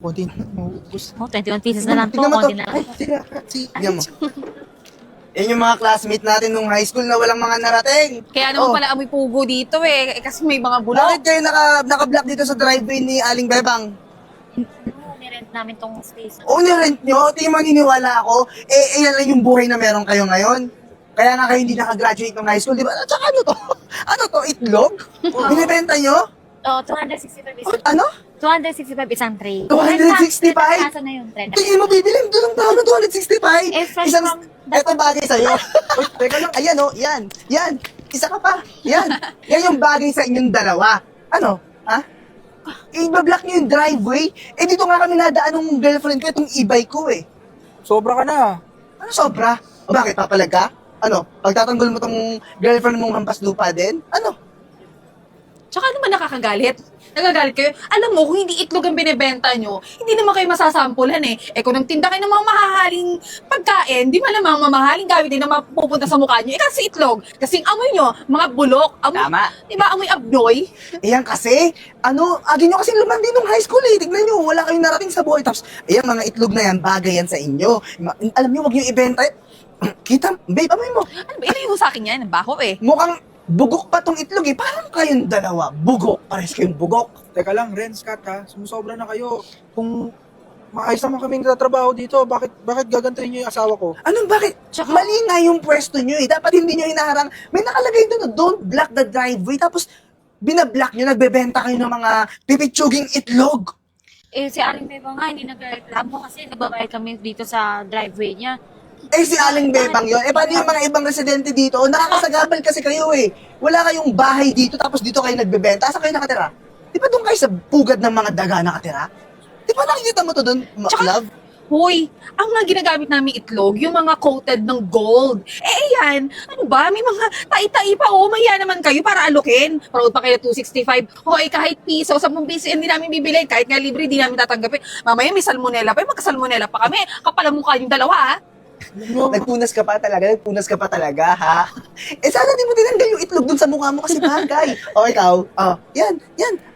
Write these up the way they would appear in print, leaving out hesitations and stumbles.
konti na maubos. Oh, 21 pieces na lang po. Tingnan mo to. Konti na lang. Ay, tingnan mo. Yan yung mga classmate natin nung high school na walang mga narating. Kaya naman Oh. pala amoy pugo dito eh. Kasi may mga bulok. Bakit kayo naka-block dito sa driveway ni Aling Bebang? Nirent namin tong space. O nirent nyo? Di maniniwala ako. Eh, yan lang yung buhay na meron kayo ngayon. Kaya nga kayo hindi nakagraduate ng high school, di ba? At saka ano to? Ano to? Itlog? Binibenta nyo? Oh, 265 O, isang. ano? 265 isang tray. 265? Kasa na yun, 30. Tingin mo, bibilim doon ng tao ng 265. Eh, fresh from the- Eto bagay sa'yo. Uy, teka lang, ayan o, yan. Yan, isa ka pa. Yan. Yan yung bagay sa inyong dalawa. Ano? Ha? I-block nyo yung driveway. Eh, dito nga kami nadaan ng girlfriend ko, itong e-bike ko eh. Sobra ka na. Ano sobra? O bakit, papalag ka? Ano? Pagtatanggol mo tong girlfriend mong hampas lupa din? Ano? Tsaka ano ba nakakagalit? Nagagalit kayo? Alam mo, kung hindi itlog ang binibenta nyo, hindi naman kayo masasampulan eh. Eh kung nagtinda kayo ng mga mahahaling pagkain, di malamang mamahaling gamit din na mapupunta sa mukha nyo. Eh kasi itlog. Kasing amoy nyo, mga bulok, amoy, Tama. di ba amoy abnoy? Ayan kasi, agin nyo kasi lumandi nung high school eh. Tignan nyo, wala kayong narating sa buhay. Tapos, ayan, mga itlog na yan, bagay yan sa inyo. Alam nyo, wag nyo ibenta. Kita, babe, amoy mo. Ano ba, ilayo mo sa akin yan, ang baho eh. Mukhang bugok pa tong itlog eh. Parang kayong dalawa, bugok. Pares kayong bugok. Teka lang, Renz, Kat ha. Sumusobra na kayo. Kung maayos naman kaming tatrabaho dito, bakit gagantahin niyo yung asawa ko? Anong bakit? Mali nga yung pwesto nyo eh. Dapat hindi nyo hinaharang. May nakalagay doon na don't block the driveway. Tapos, binablock nyo, nagbebenta kayo ng mga pipitsuging itlog. Eh, si Aring Beba nga, hindi nagreklamo kasi nagbabayad kami dito sa driveway niya. Eh, si Aling Bebang yun. Eh, paano yung mga ibang residente dito? Nakakasagabal kasi kayo eh. Wala kayong bahay dito, tapos dito kayo nagbebenta. Saan kayo nakatira? Di ba doon kayo sa pugad ng mga daga nakatira? Di ba nakikita mo to doon, love? Hoy, ang mga ginagamit namin itlog, yung mga coated ng gold. Eh, yan. Ano ba? May mga tai-tai pa. Oh, maya naman kayo para alukin. Proud pa kayo 265. Hoy, kahit piso, 10 piso, hindi namin bibili. Kahit nga libre, hindi namin tatanggapin. Mamaya may salmonella pa. Magka-salmonella pa kami. Kapal ang mukha yung dalawa, ha? Nagpunas ka pa talaga, ha? Eh, sana di mo tinanggal yung itlog dun sa mukha mo kasi bagay. O, ikaw, yan.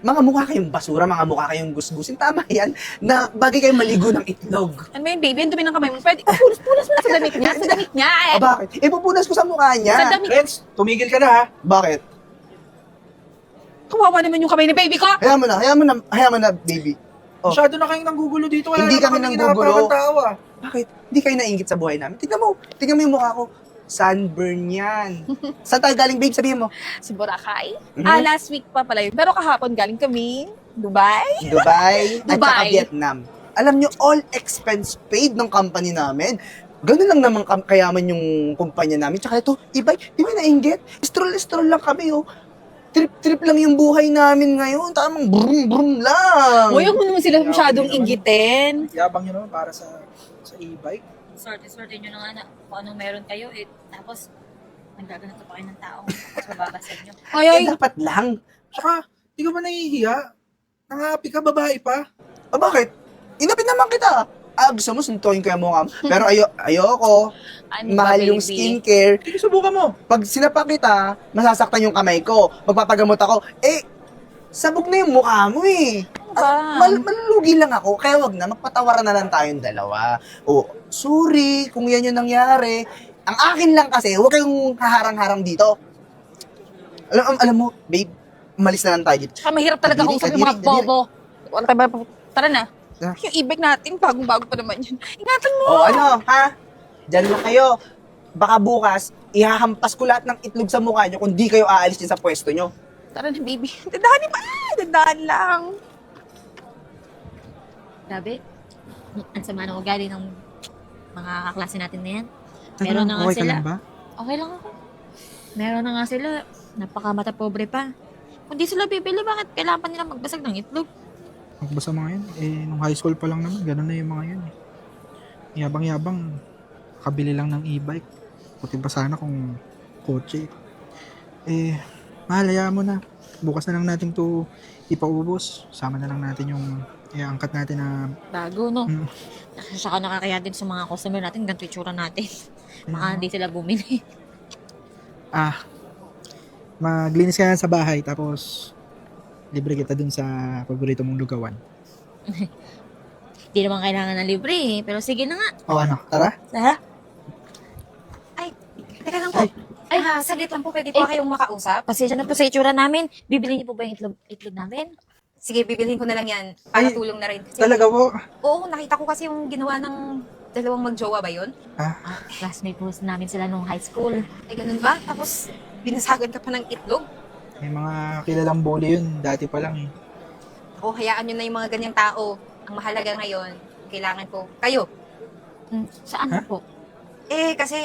Mga mukha kayong basura, mga mukha kayong gusgusin. Tama yan, na bagay kayong maligo ng itlog. Ano ba yun, baby? Ang dumi ng kamay mo. Pwede, punas mo na sa damit niya. Sa damit niya, eh. Bakit? Ipupunas ko sa mukha Sa niya. damit. Renz, tumigil ka na ha. Bakit? Kawawa naman yung kamay ni baby ko. Hayaan mo na, baby. Oh. Masyado na kayong nanggugulo dito. Wala Hindi naman kami kaming nanggugulo. inaapakan tao ah. Bakit? Hindi kayo nainggit sa buhay namin. Tingnan mo yung mukha ko. Sunburn yan. Saan tayo galing, babe? Sabihin mo. Si Boracay. Mhm. Last week pa pala yun. Pero kahapon galing kami, Dubai. Dubai, at saka Dubai. Vietnam. Alam nyo, all expense paid ng company namin. Ganun lang naman kayaman yung kumpanya namin. Tsaka ito, e-bike, di ba nainggit? Stroll lang kami, oh. Trip lang yung buhay namin ngayon. Tamang brum lang. Huwag mo naman sila masyadong inggitin. Yabang nyo naman para sa e-bike. Sorte nyo na nga na kung anong meron kayo eh. Tapos, naggaganap pa kayo ng tao. Tapos mababasag nyo. Ay, Dapat lang. Tsaka, di ka ba nahihiya? Nangapi ka, babae pa. Bakit? Inapit naman kita. Gusto mo, suntuin ko yung mukha mo. Pero ayoko. Ano ba, Mahal yung baby? skincare. Sige, subukan mo. Pag sinapak kita, masasaktan yung kamay ko. Magpapagamot ako. Eh, sabog na yung mukha mo eh. ba? Malulugi lang ako, kaya wag na, magpatawaran na lang tayong dalawa. O, sorry kung yan yung nangyari. Ang akin lang kasi, huwag kayong haharang-harang dito. Alam mo, babe, umalis na lang tayo dito. Saka mahirap talaga Kadiri, kausap yung mga kadiri, kadiri. bobo. Ano tayo ba? Tara na. Ah. Yung e-bike natin, bagong-bago pa naman yun. Ingatan mo! O, ano, ha? Diyan lang kayo. Baka bukas, ihahampas ko lahat ng itlog sa mukha nyo kung di kayo aalis din sa pwesto nyo. Tara na, baby. Dandahan pa. Dandahan lang. Grabe. Ang sama ng ugali ng mga kaklase natin na yan. Meron na nga okay ka sila. lang ba? Okay lang ako. Meron na nga sila. Napakamata pobre pa. Kung di sila bibili, bakit kailangan pa nila magbasag ng itlog? Magbasa mga yan. Eh, nung high school pa lang naman, ganun na yung mga yan eh. Yabang-yabang, kabili lang ng e-bike. Puti pa sana kung kotse. Eh, mahal, hayaan mo na. Bukas na lang natin to ipaubos. Sama na lang natin yung iangkat natin na Bago, no? Mm. Saka nakakaya din sa mga customer natin, ganito yung tsura natin. Baka hindi sila bumili. maglinis ka na sa bahay tapos libre kita dun sa paborito mong lugawan. Di naman kailangan ng libre eh. Pero sige na nga. O ano, tara? Ha? Teka lang po. Ay, saglit lang po, pwede po kayong makausap? Pasensya na po sa itsura namin. Bibili niyo po ba yung itlog namin? Sige, bibilhin ko na lang yan. Para Ay, tulong na rin. Kasi, Talaga po. Oo, nakita ko kasi yung ginawa ng dalawang magjowa ba yun? Classmate po namin sila nung high school. Ay, ganun ba? Tapos, binasagan ka pa ng itlog? May mga kilalang bully yun. Dati pa lang eh. O, hayaan nyo na yung mga ganyang tao. Ang mahalaga ngayon, kailangan ko kayo. Saan Ha? po? Kasi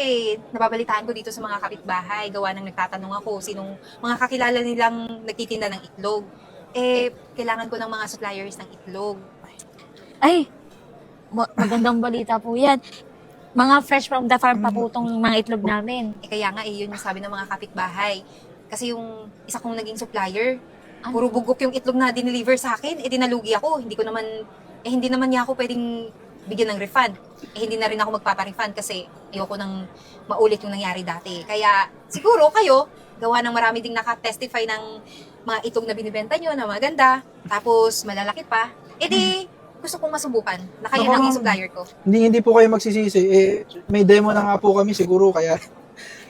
nababalitaan ko dito sa mga kapitbahay, gawa ng nagtatanong ako sinong mga kakilala nilang nagtitinda ng itlog. Kailangan ko ng mga suppliers ng itlog. Ay, magandang balita po yan. Mga fresh from the farm pa po tong mga itlog namin. Kaya nga, yun yung sabi ng mga kapitbahay. Kasi yung isa kong naging supplier, Ano? puro bugok yung itlog na dineliver sa akin, dinalugi ako. Hindi naman niya ako pwedeng bigyan ng refund. Hindi na rin ako magpapa-refund kasi ayoko nang maulit yung nangyari dati. Kaya siguro kayo, gawa ng marami ding nakatestify ng mga itlog na binibenta nyo na maganda, tapos malalaki pa, gusto kong masubukan na kayo Ako, naging supplier ko. Hindi po kayo magsisisi. May demo na nga po kami siguro kaya...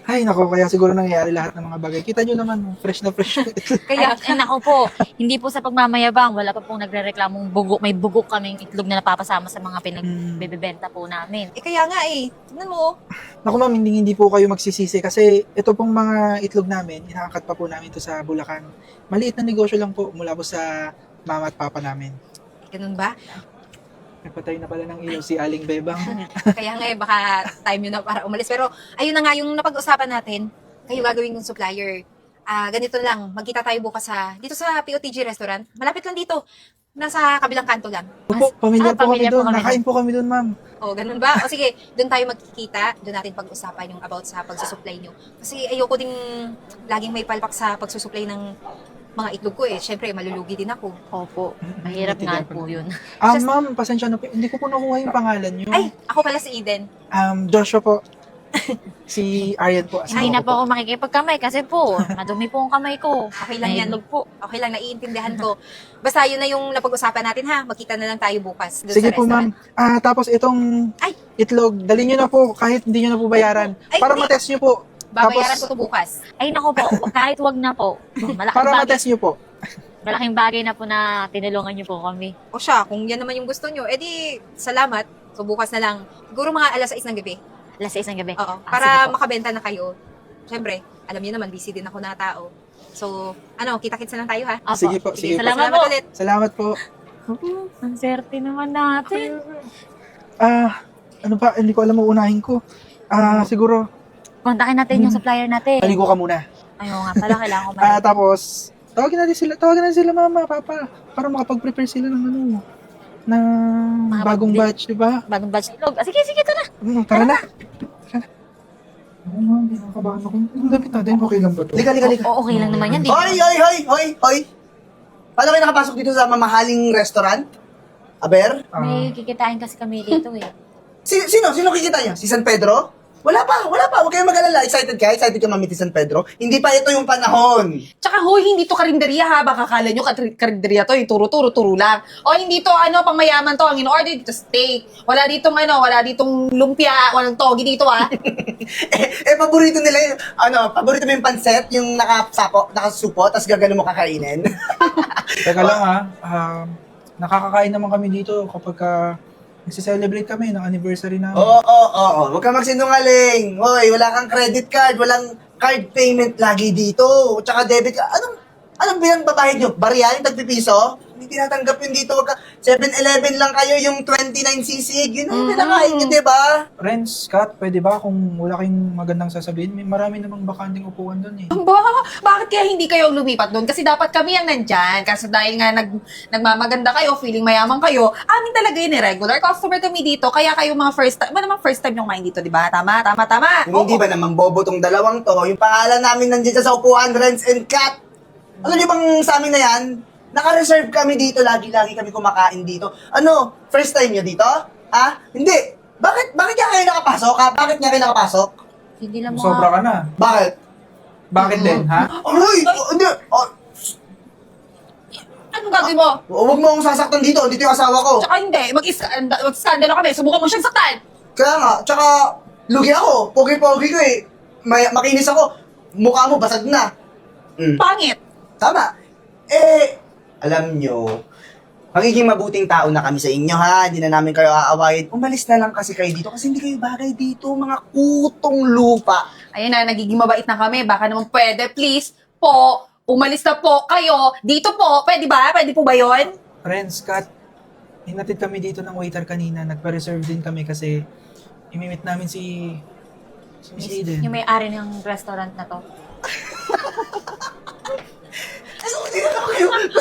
Ay, nako, kaya siguro nangyayari lahat ng mga bagay. Kita nyo naman, fresh na fresh. Kaya, Ay, nako po, hindi po sa pagmamayabang, wala pa pong nagre-reklamong may bugok kaming itlog na napapasama sa mga pinagbebenta po namin. kaya nga tingnan mo, Naku ma'am, hindi po kayo magsisisi kasi ito pong mga itlog namin, inakakat pa po namin ito sa Bulacan. Maliit na negosyo lang po mula po sa mama at papa namin. ganun ba? Nagpatay na pala ng ilaw si Aling Bebang. Kaya nga baka time yun na para umalis. Pero ayun na nga yung napag-usapan natin, kayo gagawin yung supplier. Ganito lang, magkita tayo bukas dito sa POTG restaurant. Malapit lang dito. Nasa kabilang kanto lang. Opo, pamilyar po kami pamilyar po doon. kami Nakain po kami doon, ma'am. O, ganun ba? O sige, doon tayo magkikita. Doon natin pag-usapan yung about sa pagsusupply nyo. Kasi ayoko ding laging may palpak sa pagsusupply ng mga itlog ko Siyempre, malulugi din ako. Opo, mahirap nga po yun. Ma'am, pasensya na po. Hindi ko po nakuha yung pangalan nyo. Ay, ako pala si Eden. Joshua po. Si Aryan po. Hindi na po ako makikipagkamay kasi po, madumi po ang kamay ko. Okay lang May yan. itlog po. Okay lang, naiintindihan ko. Basta yun na yung napag-usapan natin ha. Magkita na lang tayo bukas doon Sige sa po, ma'am. restaurant. Tapos itong Ay! itlog, dali nyo na po kahit hindi nyo na po bayaran. Ay, Para hindi. matest nyo po. Babayaran Tapos, ko to bukas. Ay, nako po, kahit wag na po. para matest nyo po. Malaking bagay na po na tinulungan niyo po kami. O siya, kung yan naman yung gusto nyo, edi salamat. So bukas na lang. Siguro mga alas 6 ng gabi. Alas 6 ng gabi. Oo. Sige Para po. makabenta na kayo. Siyempre, alam niyo naman, busy din ako na tao. So, kita-kits na lang tayo ha. Opo. Sige po, sige po. Salamat po. ulit. Salamat po. Ang swerte naman natin. Ano pa, hindi ko alam mo unahin ko. Siguro, Kontakin natin yung supplier natin. paligo ka muna. Ayaw nga pala, kailangan ko malaman. Tapos, tawagin natin sila mama, papa, para makapag-prepare sila ng ng Mga bagong pabili. batch, di ba? Bagong batch itlog. Sige, tara. Tara na. Oo nga, hindi nakakabahan ako. Yung damit natin, okay lang ba to? Liga. Oo, okay lang naman yan. Di Hoy! Paano kayo nakapasok dito sa mamahaling restaurant? Aber? May kikitain kasi kami dito eh. Sino kikita niya? Si San Pedro? Wala pa. Huwag kayong mag-alala. Excited ka mamit si San Pedro? Hindi pa ito yung panahon. Tsaka hoy, hindi to karinderya ha. Baka kala nyo karinderya to. Turo lang. O hindi to pangmayaman to. Ang in-order dito steak. Wala ditong lumpia. Walang togi dito ha. Paborito nila yung, paborito mo yung panset, yung nakasupo, tapos gagano mo kakainin. Teka lang nakakakain naman kami dito kapag nagse-celebrate kami ng anniversary namin. Oo. Huwag kang magsinungaling. Hoy, wala kang credit card, walang card payment lagi dito. Tsaka debit card. Anong pinagbabayad nyo? Barya yung tagpipiso? Hindi tinatanggap yun dito. 7-Eleven lang kayo yung 29 sisig. Yun ang pinakain nyo, diba? Renz, Kat, pwede ba kung wala kayong magandang sasabihin? May marami namang bakanting upuan doon eh. Bakit kaya hindi kayo lumipat doon? Kasi dapat kami ang nandyan. Kasi dahil nga nagmamaganda kayo, feeling mayaman kayo, amin talaga yun regular customer kami dito. Kaya kayo mga first time yung kumain dito, di ba? Tama. Kung hindi ba namang bobo tong dalawang to, yung pangalan namin nandiyan sa upuan, Renz and Kat. Alam niyo bang sa amin na yan? Naka-reserve kami dito, lagi-lagi kami kumakain dito. First time niyo dito? Hindi. Bakit nga kayo nakapasok? Bakit nga kayo nakapasok? Hindi lang Sobra ka na. Bakit? Bakit din, ha? Aray! Hindi! Anong gagawin mo? Huwag mo akong sasaktan dito. Dito yung asawa ko. Tsaka hindi, mag-skandalo kami. Subukan mo siyang saktan. Kaya nga, tsaka lugi ako. Pogi-pogi ko eh. Makinis ako. Mukha mo basag na. Pangit. Tama. Alam nyo, magiging mabuting tao na kami sa inyo ha. Hindi na namin kayo aawayin. Umalis na lang kasi kayo dito kasi hindi kayo bagay dito. Mga kutong lupa. Ayun na, nagiging mabait na kami. Baka naman pwede, please po. Umalis na po kayo. Dito po. Pwede ba? Pwede po ba yun? Friends, Kat, hinatid kami dito ng waiter kanina. Nagpa-reserve din kami kasi imimit namin si Miss Eden. Yung may-ari ng restaurant na to.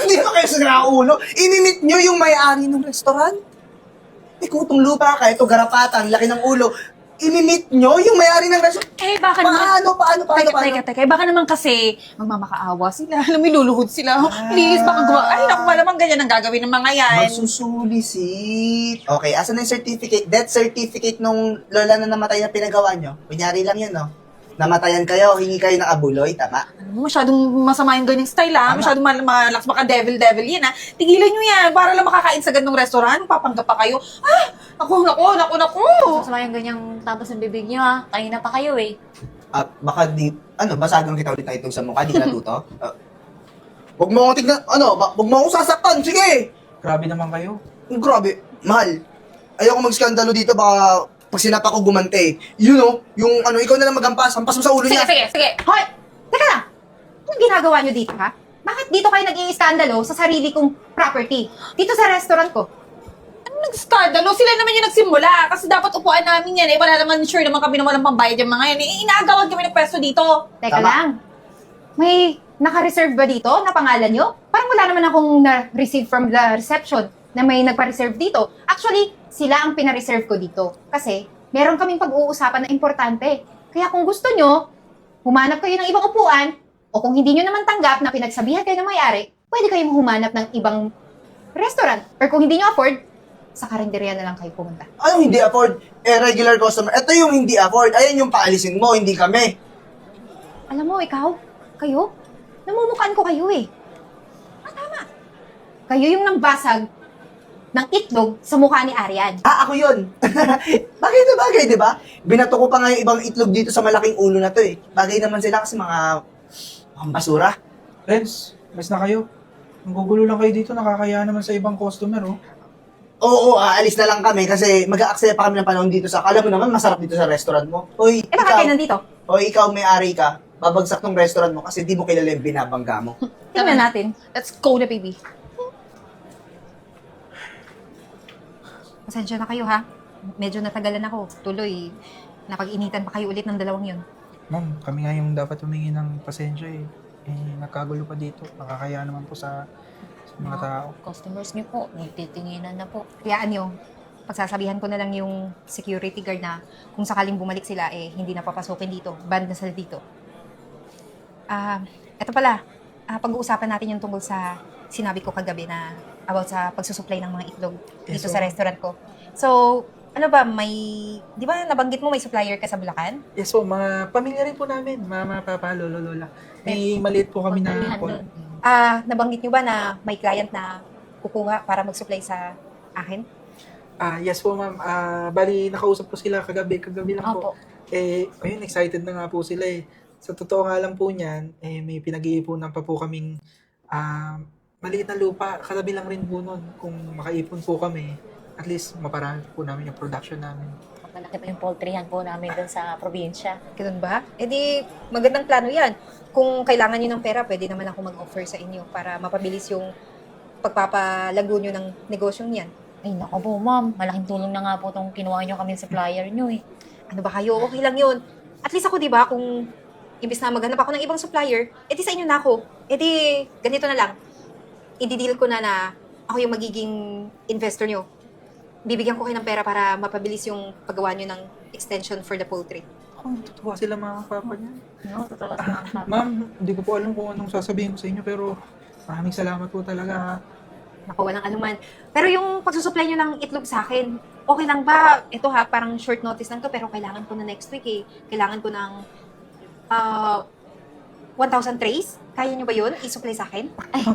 Hindi na kayo sa ulo. Inimit nyo yung may-ari ng restaurant. May kutong lupa ka. Ito garapatan. Laki ng ulo. Inimit nyo yung may-ari ng restaurant. Baka naman. Paano? Teka. Baka naman kasi magmamakaawa sila. Lumiluluhod sila. Please, baka ay, naku, malamang ganyan ang gagawin ng mga yan. Magsusulisit. Okay, asan na yung certificate? Death certificate nung lola na namatay na pinagawa nyo? Kunyari lang yun, no? Namatayan kayo, hingi kayo ng abuloy, tama? Masyadong masama yung ganyang style, ha? Tama. Masyadong malakas, baka devil yan, ha? Tigilan nyo yan, para lang makakain sa gandong restaurant, papanggap pa kayo. Naku. Masama yung ganyang tapos ng bibig niyo ha. Kanina pa kayo eh. Baka basagan kita ulit na itong sa mukha, di ka natuto? Huwag mo akong tignan, huwag mo akong sasaktan, sige! Grabe naman kayo. Grabe, mahal. Ayoko mag-skandalo dito, baka pag sinapa ko gumante. You know, yung ikaw na lang magampas, hampas mo sa ulo niya. Sige. Hoy! Teka lang! Anong ginagawa nyo dito, ha? Bakit dito kayo nag-i-skandalo sa sarili kong property? Dito sa restaurant ko? Anong nag-skandalo? Sila naman yung nagsimula. Kasi dapat upuan namin yan, eh. Wala naman, sure naman kami na walang pambayad yung mga yan, eh. Inaagawan kami ng pwesto dito. Teka Tama. lang. May naka-reserve ba dito na pangalan nyo? Parang wala naman akong na-receive from the reception na may nagpa-reserve dito. Actually, sila ang pina-reserve ko dito. Kasi, meron kaming pag-uusapan na importante. Kaya kung gusto nyo, humanap kayo ng ibang upuan, o kung hindi nyo naman tanggap na pinagsabihan kayo ng may-ari, pwede kayong humanap ng ibang restaurant. Or kung hindi nyo afford, sa karinderya na lang kayo pumunta. Anong hindi afford? Regular customer. Ito yung hindi afford. Ayan yung paalisin mo, hindi kami. Alam mo, kayo, namumukhaan ko kayo eh. Tama. Kayo yung nambasag ng itlog sa mukha ni Arian. Ako yun. Bagay na bagay, di ba? Binato ko pa nga yung ibang itlog dito sa malaking ulo na to eh. Bagay naman sila kasi mga basura. Friends, mas na kayo. Ang gugulo lang kayo dito, nakakaya naman sa ibang customer, oh. Oo, aalis na lang kami kasi mag-aaksaya pa kami ng panahon dito sa... Alam mo naman, masarap dito sa restaurant mo. Hoy, Bakit kayo nandito? ikaw may-ari ka. Babagsak tong restaurant mo kasi di mo kilala yung binabangga mo. Tingnan natin. Let's go na, baby. Pasensya na kayo, ha? Medyo natagalan ako. Tuloy, napag-initan pa kayo ulit ng dalawang yun. Ma'am, kami nga yung dapat humingi ng pasensya eh. Nagkagulo pa dito. Nakakaya naman po sa mga tao. Customers niyo po, nagtitinginan na po. Kayaan nyo, pagsasabihan ko na lang yung security guard na kung sakaling bumalik sila, hindi na papasukin dito. Banned na sila dito. Eto pala, pag-uusapan natin yung tungkol sa sinabi ko kagabi na about sa pagsusupply ng mga itlog dito Yes, sa restaurant ko. So, ano ba, di ba nabanggit mo may supplier ka sa Bulacan? Yes po, mga pamilya rin po namin. Mama, papa, lolo, lola. May maliit po kami na... Pagpalihan doon. Nabanggit nyo ba na may client na kukuha para mag-supply sa akin? Yes po, ma'am. Bali, nakausap ko sila kagabi lang po. Opo. Ayun, excited na nga po sila eh. Sa totoo nga lang po niyan, may pinag-iipunan pa po kaming maliit na lupa. Katabi lang rin po nun. Kung makaipon po kami, at least maparami po namin yung production namin. Malaki pa yung poultryhan po namin doon sa probinsya. Ganun ba? Di, magandang plano yan. Kung kailangan nyo ng pera, pwede naman ako mag-offer sa inyo para mapabilis yung pagpapalago nyo ng negosyong yan. Ay, naku po ma'am. Malaking tulong na nga po itong kinuha niyo kami supplier niyo eh. Ano ba kayo? Okay lang yun. At least ako, di ba, kung imbis na maghanap ako ng ibang supplier, edi sa inyo na ako. Edi, ganito na lang. I-deal ko na ako yung magiging investor nyo. Bibigyan ko kayo ng pera para mapabilis yung paggawa nyo ng extension for the poultry. Ako, natutuwa sila mga papa niya. No, totoo lang. Ma'am, hindi ko po alam kung anong sasabihin ko sa inyo, pero maraming salamat po talaga. Naku, walang anuman. Pero yung pagsusupply nyo ng itlog sa akin, okay lang ba? Ito ha, parang short notice lang to, pero kailangan ko na next week eh. Kailangan ko ng 1,000 trays. Kaya nyo ba yun? I-supply sa akin? Ay,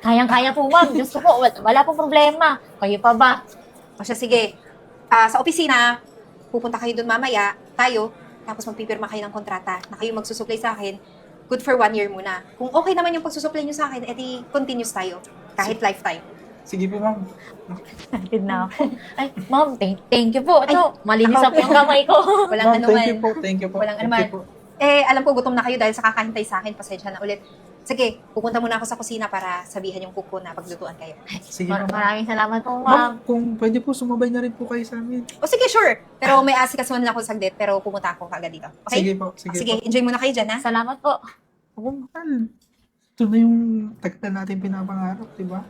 Kayang-kaya po, ma'am. Diyos ko po, wala pong problema. Kayo pa ba? O siya, sige. Sa opisina, pupunta kayo doon mamaya, tayo, tapos magpipirma kayo ng kontrata na kayo magsusupply sa akin. Good for 1 year muna. Kung okay naman yung pagsusupply nyo sa akin, edi continuous tayo. Kahit lifetime. Sige po, ma'am. Excited na ako. Ay, ma'am, thank you po. Ito, malinis na po yung kamay ko. Walang Ma'am, anuman. thank you po. Thank you po. Walang Thank anuman. you po. Alam ko gutom na kayo dahil sa kakahintay sa akin. Pasensya na ulit. Sige, pupunta muna ako sa kusina para sabihan yung kuko na paglutuan kayo. Sige, ma'am. Maraming salamat po, Ma'am, ma'am. kung pwede po, sumabay na rin po kayo sa amin. O sige, sure. Pero may asikasuhan lang ako saglit, pero pumunta ako kagad dito. Okay? Sige po, sige, Sige, po. enjoy muna kayo dyan, ha? Salamat po. Oo, mahal. Ito na yung tagal natin pinapangarap, di ba?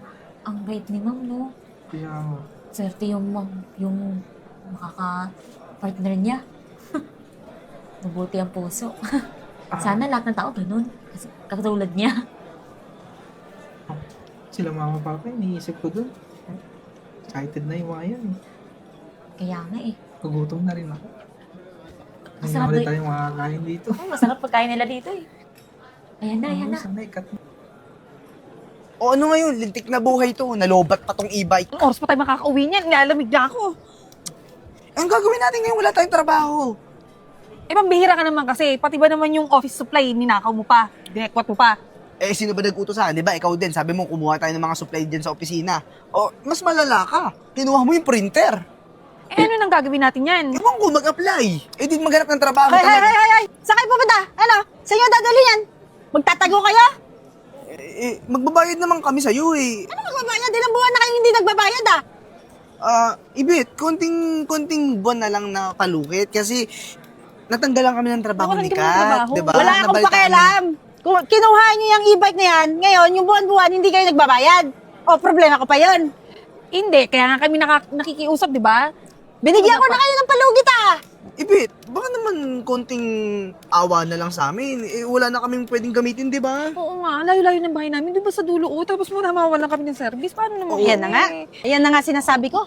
Ang bait ni ma'am, no? Kaya, Swerte yung ma'am, yung makaka-partner niya. Mabuti ang puso. Sana lahat ng tao ganun. Kasi katulad niya. sila mama papa, iniisip ko dun. Excited na yung mga yan. Eh. Kaya nga eh. Pagutom na rin ako. Hindi Masarap na ulit na- tayong makakain dito. Ay, masarap pagkain nila dito eh. Ayan na, ayan na. Sana ikat. O ano ngayon, lintik na buhay to. Nalobat pa tong e-bike. Anong oras pa tayo makakauwi niyan? Nilalamig na ako. Ang gagawin natin ngayon, wala tayong trabaho. Pambihira ka naman kasi. Pati ba naman yung office supply, ninakaw mo pa. Dinekwat mo pa. Sino ba nag-utos sa akin? Di ba, ikaw din. Sabi mo, kumuha tayo ng mga supply dyan sa opisina. O, mas malala ka. Kinuha mo yung printer. Ano nang gagawin natin yan? Ewan ko, mag-apply. Di maghanap ng trabaho. Hay! Saan kayo pupunta? Ano? Saan nyo dadalhin yan? Magtatago kayo? Magbabayad naman kami sa'yo eh. Ano magbabayad? Ilang buwan na kayo hindi nagbabayad ah? Ibit, konting buwan na lang na palukit kasi natanggalan kami ng trabaho Nawalan ni kami ng Kat, trabaho. di ba? Wala akong Nabalitaan pakialam. Kung kinuha nyo yung e-bike na yan, ngayon, yung buwan-buwan, hindi kayo nagbabayad. O, problema ko pa yun. Hindi, kaya nga kami nakikiusap, di ba? Binigyan ko na kayo ng palugit ah. Ibit, baka naman konting awa na lang sa amin. Wala na kaming pwedeng gamitin, di ba? Oo nga, layo-layo ng bahay namin. Di ba sa dulo, tapos mawalan kami ng service. Paano naman? Yan na nga. Ayan na nga sinasabi ko.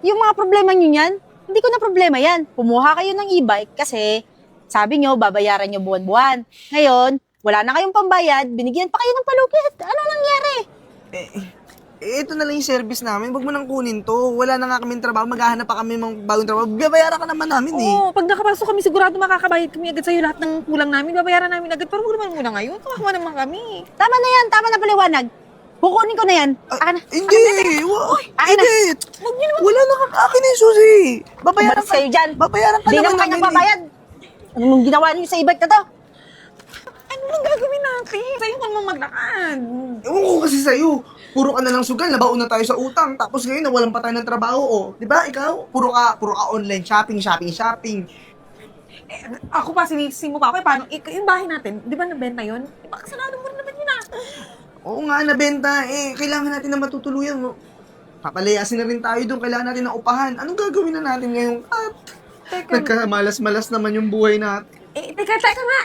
Yung mga problema nyo yan, hindi ko na problema yan. Kumuha kayo ng e-bike kasi sabi nyo, babayaran nyo buwan-buwan. Ngayon, wala na kayong pambayad, binigyan pa kayo ng palugit. Ano nangyari? Ito na lang yung service namin. Huwag mo nang kunin to. Wala na nga kaming trabaho. Maghahanap pa kami ng bagong trabaho. Babayaran ka naman namin eh. Oo, pag nakapasok kami, sigurado makakabayad kami agad sa'yo lahat ng kulang namin. Babayaran namin agad. Pero huwag naman muna ngayon. Kawawa naman kami. Tama na yan, tama na paliwanag. Kukunin ko na yan. Akin na. Hindi! akin na. Ibit! Wala na kang akin na yung susi. Babayaran Umalis kayo dyan. Babayaran ka Hindi naman naman kayo namin eh. nagbabayad. Anong ginawa niyo sa e-bike na to? Ano nang gagawin natin? Sa'yo ka naman maglakad. Ewan ko kasi sa'yo. Puro ka na lang sugal, nabaon na tayo sa utang. Tapos ngayon, nawalan pa tayo ng trabaho, oh. Di ba, ikaw? Puro ka online shopping. Ako pa, sinisisi mo pa ako. Paano? Yung bahay natin, di ba nabenta yun? Di ba kasalanan mo rin naman yun ah? Oo nga, nabenta. Kailangan natin na matutuluyan. Oh. Papalayasin na rin tayo doon. Kailangan natin na upahan. Anong gagawin na natin ngayon? Teka, Nagkamalas-malas naman yung buhay natin. teka nga.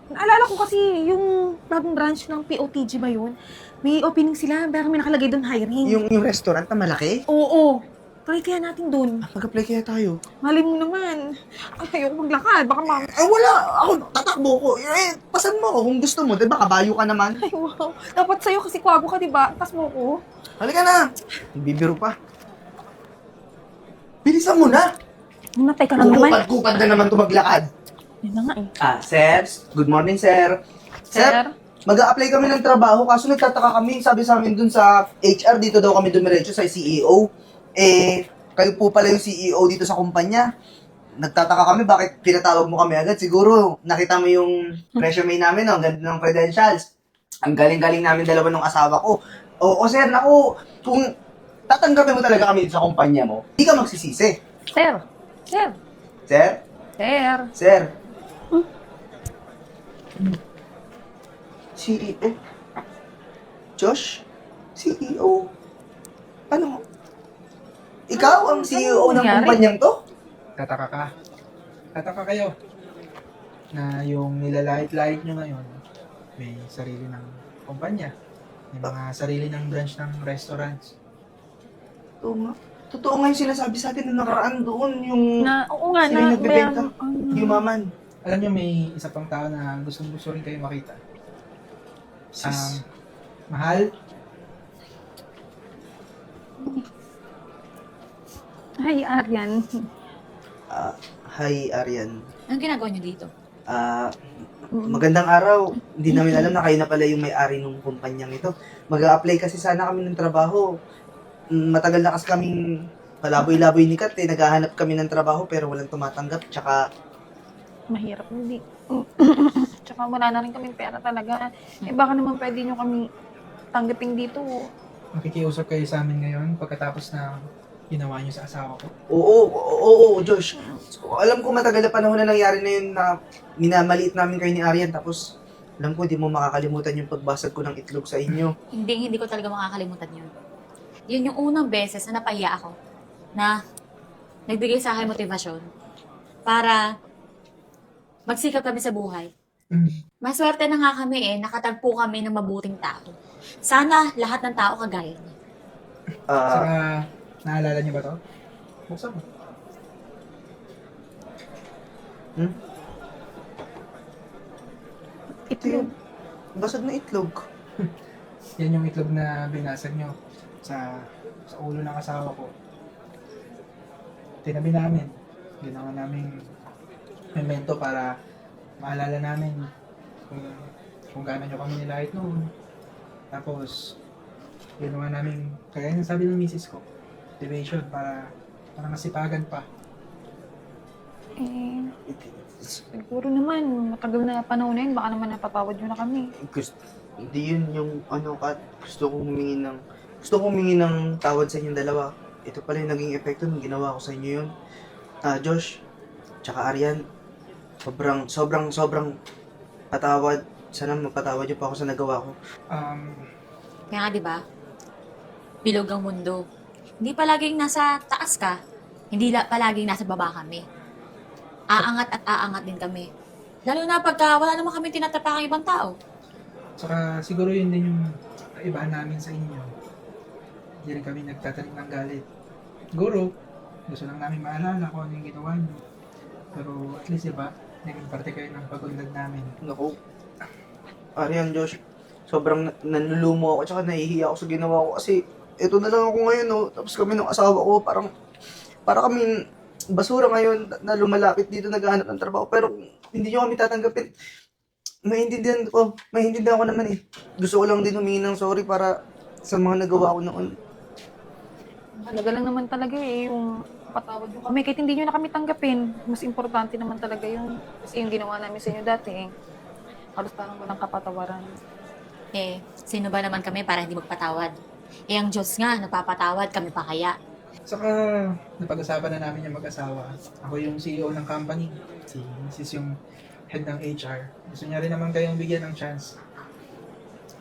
Naalala ko kasi yung bagong branch ng POTG ba yun? May opening sila, pero may nakalagay doon hiring. Yung restaurant na malaki? Oo. Try kaya natin doon. Mag-apply kaya tayo. Mali mo naman. Ay, ayoko maglakad. Baka Wala. Ako, tatakbo ko. Pasan mo ako kung gusto mo. Diba, kabayo ka naman. Ay, wow. Dapat sa'yo kasi kwabo ka, diba? Tas mo ko. Halika na. Bibiro pa. Bilisan mo na. Matay ka lang naman. Kupad-kupad na naman ito maglakad. Yan na nga eh. Sir. Good morning, sir. Sir? Mag-a-apply kami ng trabaho kaso nagtataka kami. Sabi sa amin dun sa HR, dito daw kami dumiretso sa CEO. Kayo po pala yung CEO dito sa kumpanya. Nagtataka kami bakit pinatawag mo kami agad. Siguro, nakita mo yung resume namin, no? Ang ganda ng credentials. Ang galing-galing namin dalawa ng asawa ko. Oo, sir, naku, kung tatanggapin mo talaga kami dito sa kumpanya mo, hindi ka magsisisi. Sir. Sir. Sir? Sir. Sir? CEO? Josh? CEO? Ano? Ikaw ang CEO ng nangyari? kumpanyang to? Tataka ka. Tataka kayo. Na yung nilalait-lait nyo ngayon, may sarili ng kumpanya. May mga sarili ng branch ng restaurants. Oo nga. Totoo nga yung sinasabi sa atin na nakaraan doon, yung Oo nga, sino yung nagbebenta? Yung maman. Alam nyo, may isa pang tao na gustong-gusto rin kayo makita. Sis. Mahal, Hi, Arian. Hi, Arian. Anong ginagawa niyo dito? Magandang araw. Hindi namin alam na kayo na pala yung may-ari ng kumpanyang ito. Mag-a-apply kasi sana kami ng trabaho. Matagal na kasi kaming palaboy-laboy ni Kat eh. Naghahanap kami ng trabaho pero walang tumatanggap. Tsaka, Mahirap hindi. Tsaka wala na rin kaming pera talaga. Eh baka naman pwede nyo kami tanggapin dito. Makikiusap kayo sa amin ngayon pagkatapos na ginawa niyo sa asawa ko. oo, Josh. So, alam ko matagal na panahon na nangyari na yun na minamaliit namin kayo ni Arian. Tapos, alam ko hindi mo makakalimutan yung pagbasag ko ng itlog sa inyo. Hindi ko talaga makakalimutan yun. Yun yung unang beses na napahiya ako na nagbigay sa akin motivasyon para magsikap kami sa buhay. Maswerte na nga kami nakatagpo kami ng mabuting tao. Sana lahat ng tao kagaya niya. Saka, naalala niyo ba to? Buksan mo. Ito yun. Basag na itlog. Yan yung itlog na binasag niyo sa ulo ng asawa ko. Tinabi namin. Ginawa namin memento para maalala namin kung gaano nyo kami nilait noon. Tapos, ginawa namin, kaya yung sabi ng misis ko, motivation para masipagan pa. Eh, siguro naman, matagal na panahon na yun. Baka naman napatawad nyo na kami. Hindi yun yung Kat. Gusto kong humingi ng tawad sa inyong dalawa. Ito pala yung naging epekto ng ginawa ko sa inyo yun. Josh, tsaka Arian, sobrang patawad. Sana mapatawad niyo pa ako sa nagawa ko. Kaya nga, di ba? Bilog ang mundo. Hindi palaging nasa taas ka. Hindi palaging nasa baba kami. Aangat at aangat din kami. Lalo na pagka wala naman kami tinatapakang ibang tao. Saka siguro yun din yung kaibahan namin sa inyo. Hindi rin kami nagtatanim ng galit. Siguro, gusto lang namin maalala kung ano yung ginawa niyo. Pero at least diba, naging parte kayo ng pag-unlad namin. Naku. Arian, Josh, sobrang nanlulumo ako tsaka nahihiya ako sa ginawa ko kasi ito na lang ako ngayon, no? Tapos kami ng asawa ko, para kami basura ngayon na lumalapit dito naghahanap ng trabaho pero hindi nyo kami tatanggapin. Maintindihan ko naman eh. Gusto ko lang din humingi ng sorry para sa mga nagawa ko noon. Talaga lang naman talaga yung patawad nyo kami. Kahit hindi nyo na kami tanggapin, mas importante naman talaga yung, kasi yung ginawa namin sa inyo dati halos parang walang kapatawaran. Sino ba naman kami para hindi magpatawad? Ang Diyos nga, napapatawad kami pa kaya. Saka, napag-usapan na namin yung mag-asawa. Ako yung CEO ng company. Si Mrs. yung head ng HR. Gusto niya rin naman kayong bigyan ng chance.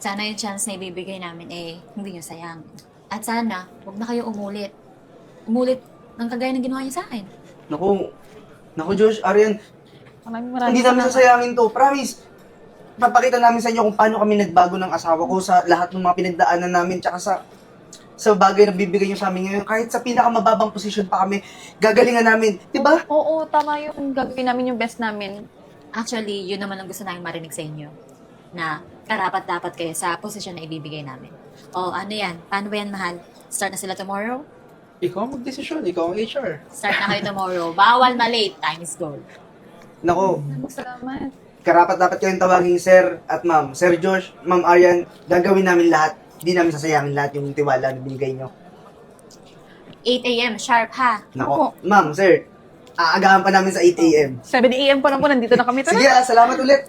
Sana yung chance na ibibigay namin hindi nyo sayang. At sana, huwag na kayo umulit. Umulit ng kagaya ng ginawa niyo sa akin. Naku Josh, Arian, Maraming hindi namin sasayangin to. Promise. Papakita namin sa inyo kung paano kami nagbago ng asawa ko sa lahat ng mga pinagdaanan namin tsaka sa bagay na bibigay nyo sa amin ngayon. Kahit sa pinakamababang posisyon pa kami, gagalingan namin. Diba? Oo, tama yung gagawin namin yung best namin. Actually, yun naman ang gusto namin marinig sa inyo. Na karapat-dapat kayo sa posisyon na ibibigay namin. O ano yan? Paano ba yan, mahal? Start na sila tomorrow? Ikaw ang magdesisyon, ikaw ang HR. Start na kayo tomorrow. Bawal ma-late. Time is gold. Nako, Salamat. karapat dapat kayong tawagin Sir at Ma'am. Sir Josh, Ma'am Arian, gagawin namin lahat. Hindi namin sasayangin lahat yung tiwala na binigay nyo. 8 a.m. sharp, ha? Nako, Ma'am, Sir, aagahan pa namin sa 8 a.m. 7 a.m. pa lang po, nandito na kami. Sige, salamat ulit.